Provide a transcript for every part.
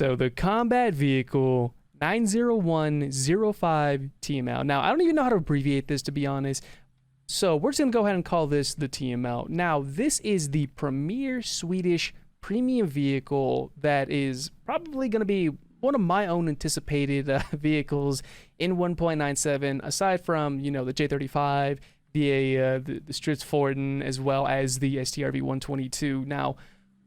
So the combat vehicle 90105 TML. Now, I don't even know how to abbreviate this, to be honest. So we're just going to go ahead and call this the TML. Now, this is the premier Swedish premium vehicle that is probably going to be one of my own anticipated vehicles in 1.97, aside from, the J35, the Stridsforden, as well as the STRV 122. Now,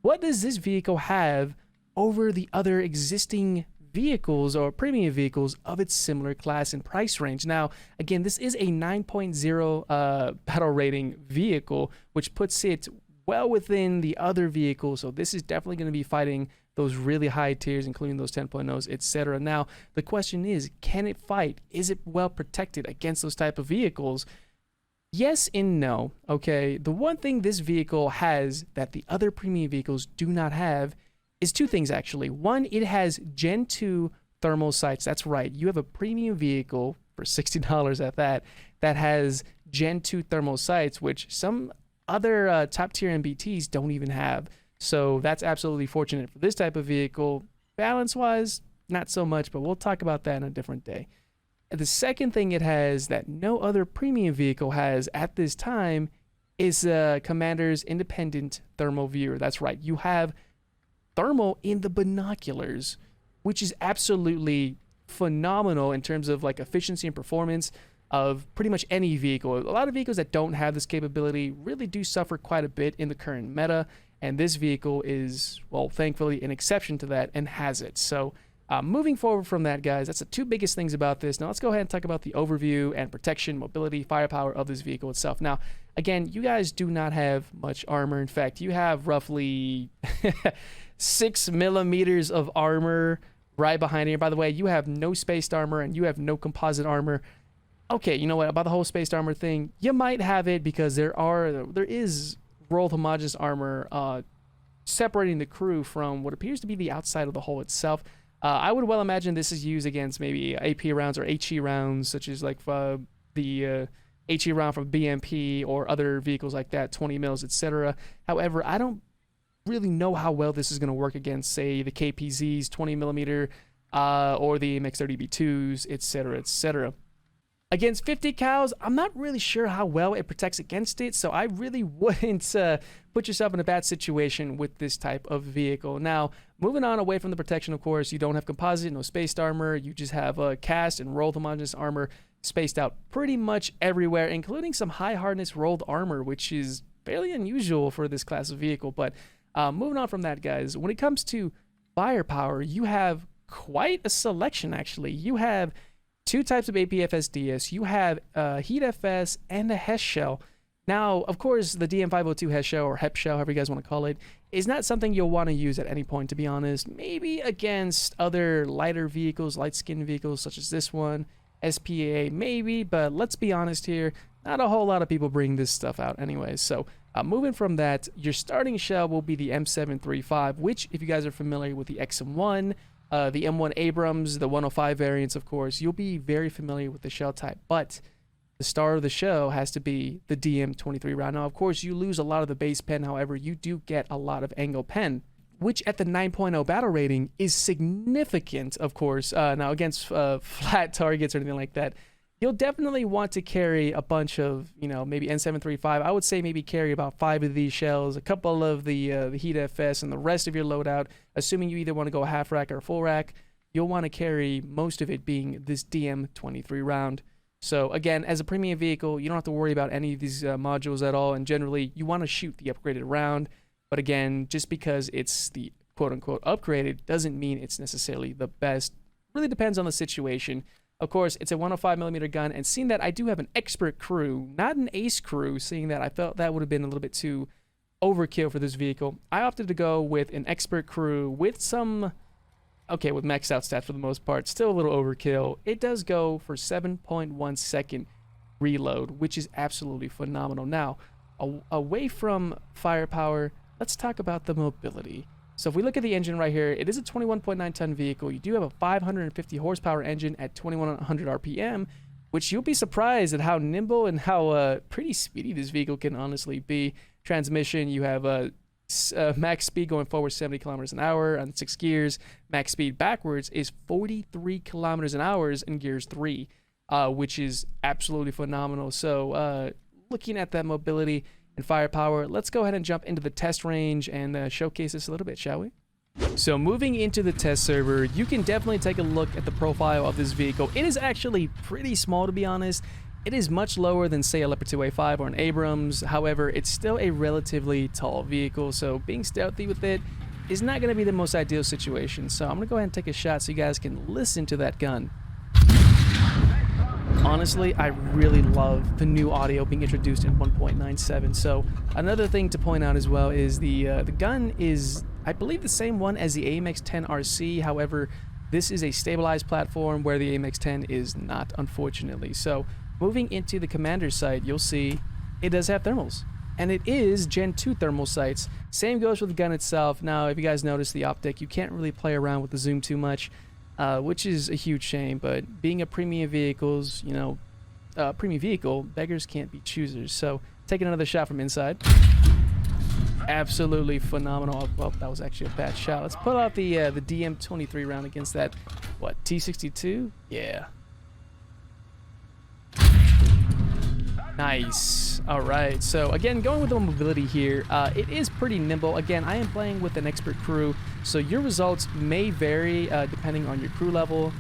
what does this vehicle have over the other existing vehicles or premium vehicles of its similar class and price range? Now, again, this is a 9.0 battle rating vehicle, which puts it well within the other vehicles. So this is definitely going to be fighting those really high tiers, including those 10.0s, etc. Now, the question is, can it fight? Is it well protected against those type of vehicles? Yes and no. Okay, the one thing this vehicle has that the other premium vehicles do not have is two things, actually. One, it has Gen 2 thermal sights. That's right. You have a premium vehicle for $60 at that has Gen 2 thermal sights, which some other top tier MBTs don't even have. So that's absolutely fortunate for this type of vehicle. Balance wise, not so much, but we'll talk about that in a different day. The second thing it has that no other premium vehicle has at this time is Commander's independent thermal viewer. That's right. You have thermal in the binoculars, which is absolutely phenomenal in terms of like efficiency and performance of pretty much any vehicle. A lot of vehicles that don't have this capability really do suffer quite a bit in the current meta, and this vehicle is, well, thankfully an exception to that and has it. So moving forward from that, guys, that's the two biggest things about this. Now let's go ahead and talk about the overview and protection, mobility, firepower of this vehicle itself. Now, again, you guys do not have much armor. In fact, you have roughly 6 millimeters of armor right behind here. By the way, you have no spaced armor and you have no composite armor. Okay, you know what, about the whole spaced armor thing, you might have it because there is rolled homogeneous armor separating the crew from what appears to be the outside of the hull itself. I would well imagine this is used against maybe AP rounds or HE rounds, such as like the HE round from BMP or other vehicles like that, 20 mils, etc. However, I don't really know how well this is going to work against, say, the KPZs, 20 millimeter, or the MX-30B2s, etc., etc. Against 50 cals, I'm not really sure how well it protects against it, so I really wouldn't put yourself in a bad situation with this type of vehicle. Now, moving on away from the protection, of course, you don't have composite, no spaced armor, you just have cast and rolled homogeneous armor spaced out pretty much everywhere, including some high hardness rolled armor, which is fairly unusual for this class of vehicle. But moving on from that, guys, when it comes to firepower, you have quite a selection, actually. You have two types of APFSDS. You have Heat FS and a HES shell. Now, of course, the DM502 HES shell, or HEP shell, however you guys want to call it, is not something you'll want to use at any point, to be honest. Maybe against other lighter vehicles, light-skinned vehicles, such as this one, SPA, maybe, but let's be honest here, not a whole lot of people bring this stuff out anyway. So, moving from that, your starting shell will be the M735, which, if you guys are familiar with the XM1, the M1 Abrams, the 105 variants, of course, you'll be very familiar with the shell type. But the star of the show has to be the DM23 round. Now, of course, you lose a lot of the base pen. However, you do get a lot of angle pen, which at the 9.0 battle rating is significant, of course. Now, against flat targets or anything like that, you'll definitely want to carry a bunch of, maybe N735. I would say maybe carry about 5 of these shells, a couple of the Heat FS, and the rest of your loadout, assuming you either want to go a half rack or a full rack, you'll want to carry most of it being this DM23 round. So again, as a premium vehicle, you don't have to worry about any of these modules at all, and generally, you want to shoot the upgraded round. But again, just because it's the quote-unquote upgraded doesn't mean it's necessarily the best. Really depends on the situation. Of course, it's a 105mm gun, and seeing that I do have an expert crew, not an ace crew, seeing that I felt that would have been a little bit too overkill for this vehicle, I opted to go with an expert crew with some, with maxed out stats for the most part, still a little overkill. It does go for 7.1 second reload, which is absolutely phenomenal. Now, away from firepower, let's talk about the mobility. So if we look at the engine right here, it is a 21.9 ton vehicle. You do have a 550 horsepower engine at 2100 RPM, which you'll be surprised at how nimble and how pretty speedy this vehicle can honestly be. Transmission, you have a max speed going forward 70 kilometers an hour on 6 gears. Max speed backwards is 43 kilometers an hour in gears 3, which is absolutely phenomenal. So looking at that mobility and firepower, let's go ahead and jump into the test range and showcase this a little bit, shall we? So moving into the test server, you can definitely take a look at the profile of this vehicle. It is actually pretty small, to be honest. It is much lower than, say, a Leopard 2A5 or an Abrams. However, it's still a relatively tall vehicle, so being stealthy with it is not going to be the most ideal situation. So I'm going to go ahead and take a shot so you guys can listen to that gun. Honestly, I really love the new audio being introduced in 1.97. So another thing to point out as well is the gun is, I believe, the same one as the AMX-10 RC. However, this is a stabilized platform where the AMX-10 is not, unfortunately. So moving into the commander's sight, you'll see it does have thermals. And it is Gen 2 thermal sights. Same goes with the gun itself. Now, if you guys notice the optic, you can't really play around with the zoom too much, which is a huge shame. But being a premium vehicles, premium vehicle, beggars can't be choosers. So taking another shot from inside. Absolutely phenomenal. Well, that was actually a bad shot. Let's pull out the DM-23 round against that, what, T-62? Yeah. Nice. All right. So again, going with the mobility here, it is pretty nimble. Again, I am playing with an expert crew, so your results may vary depending on your crew level.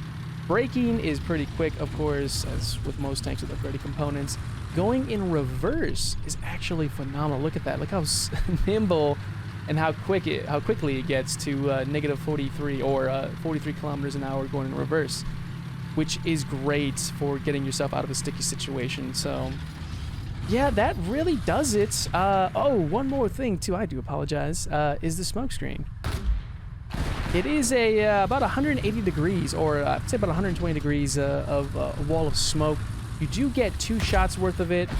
Braking is pretty quick, of course, as with most tanks with upgraded components. Going in reverse is actually phenomenal. Look at that. Look how nimble and how quickly it gets to negative 43 or 43 kilometers an hour going in reverse, which is great for getting yourself out of a sticky situation. So yeah, that really does it. Oh, one more thing too, I do apologize, is the smoke screen. It is about 180 degrees, or I'd say about 120 degrees of a wall of smoke. You do get 2 shots worth of it,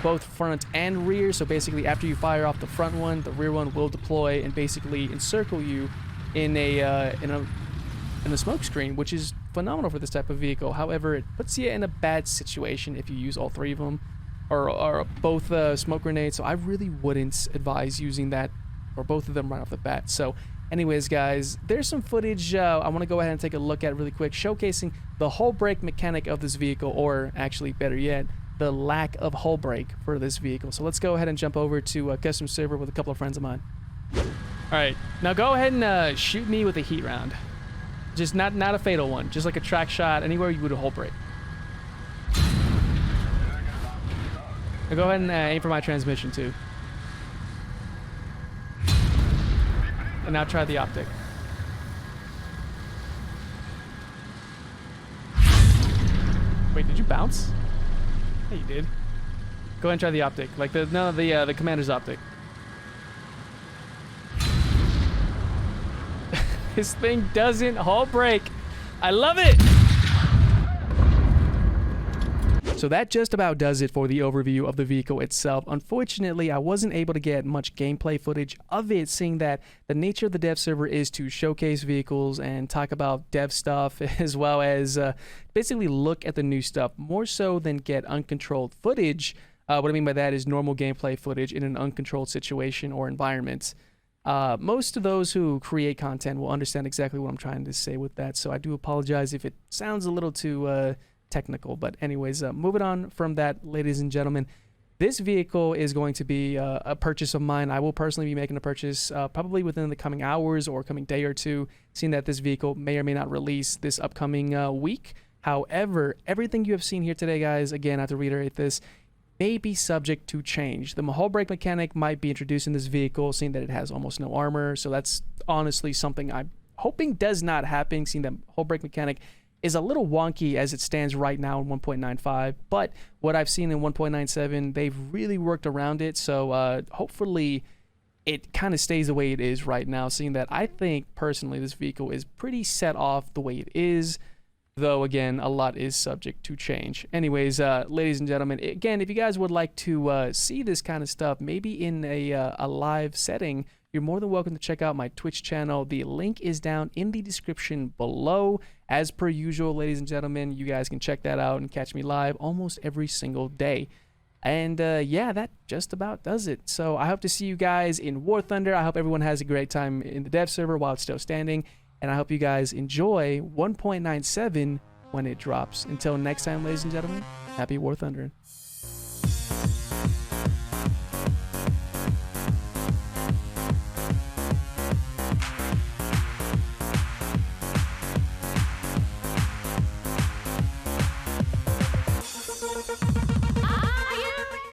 both front and rear. So basically, after you fire off the front one, the rear one will deploy and basically encircle you in a smoke screen, which is phenomenal for this type of vehicle. However, it puts you in a bad situation if you use all 3 of them, or both smoke grenades. So I really wouldn't advise using that or both of them right off the bat. So anyways, guys, there's some footage I want to go ahead and take a look at really quick, showcasing the hull brake mechanic of this vehicle, or actually better yet, the lack of hull brake for this vehicle. So let's go ahead and jump over to a custom server with a couple of friends of mine. All right, now go ahead and shoot me with a heat round. Just not a fatal one, just like a track shot, anywhere you would a hull brake. Now go ahead and aim for my transmission too. And now try the optic. Wait, did you bounce? Yeah, you did. Go ahead and try the optic, like the commander's optic. This thing doesn't hull brake. I love it. So that just about does it for the overview of the vehicle itself. Unfortunately, I wasn't able to get much gameplay footage of it, seeing that the nature of the dev server is to showcase vehicles and talk about dev stuff, as well as basically look at the new stuff, more so than get uncontrolled footage. What I mean by that is normal gameplay footage in an uncontrolled situation or environment. Most of those who create content will understand exactly what I'm trying to say with that, so I do apologize if it sounds a little too technical. But anyways, moving on from that, ladies and gentlemen, this vehicle is going to be a purchase of mine. I will personally be making a purchase probably within the coming hours or coming day or two, seeing that this vehicle may or may not release this upcoming week. However, everything you have seen here today, guys, again, I have to reiterate this, may be subject to change. The hull brake mechanic might be introduced in this vehicle, seeing that it has almost no armor. So that's honestly something I'm hoping does not happen, seeing that hull brake mechanic is a little wonky as it stands right now in 1.95. But what I've seen in 1.97, they've really worked around it. So hopefully it kind of stays the way it is right now, seeing that I think personally this vehicle is pretty set off the way it is. Though, again, a lot is subject to change. Anyways, ladies and gentlemen, again, if you guys would like to see this kind of stuff, maybe in a live setting, you're more than welcome to check out my Twitch channel. The link is down in the description below. As per usual, ladies and gentlemen, you guys can check that out and catch me live almost every single day. And yeah, that just about does it. So I hope to see you guys in War Thunder. I hope everyone has a great time in the dev server while it's still standing. And I hope you guys enjoy 1.97 when it drops. Until next time, ladies and gentlemen, happy War Thundering.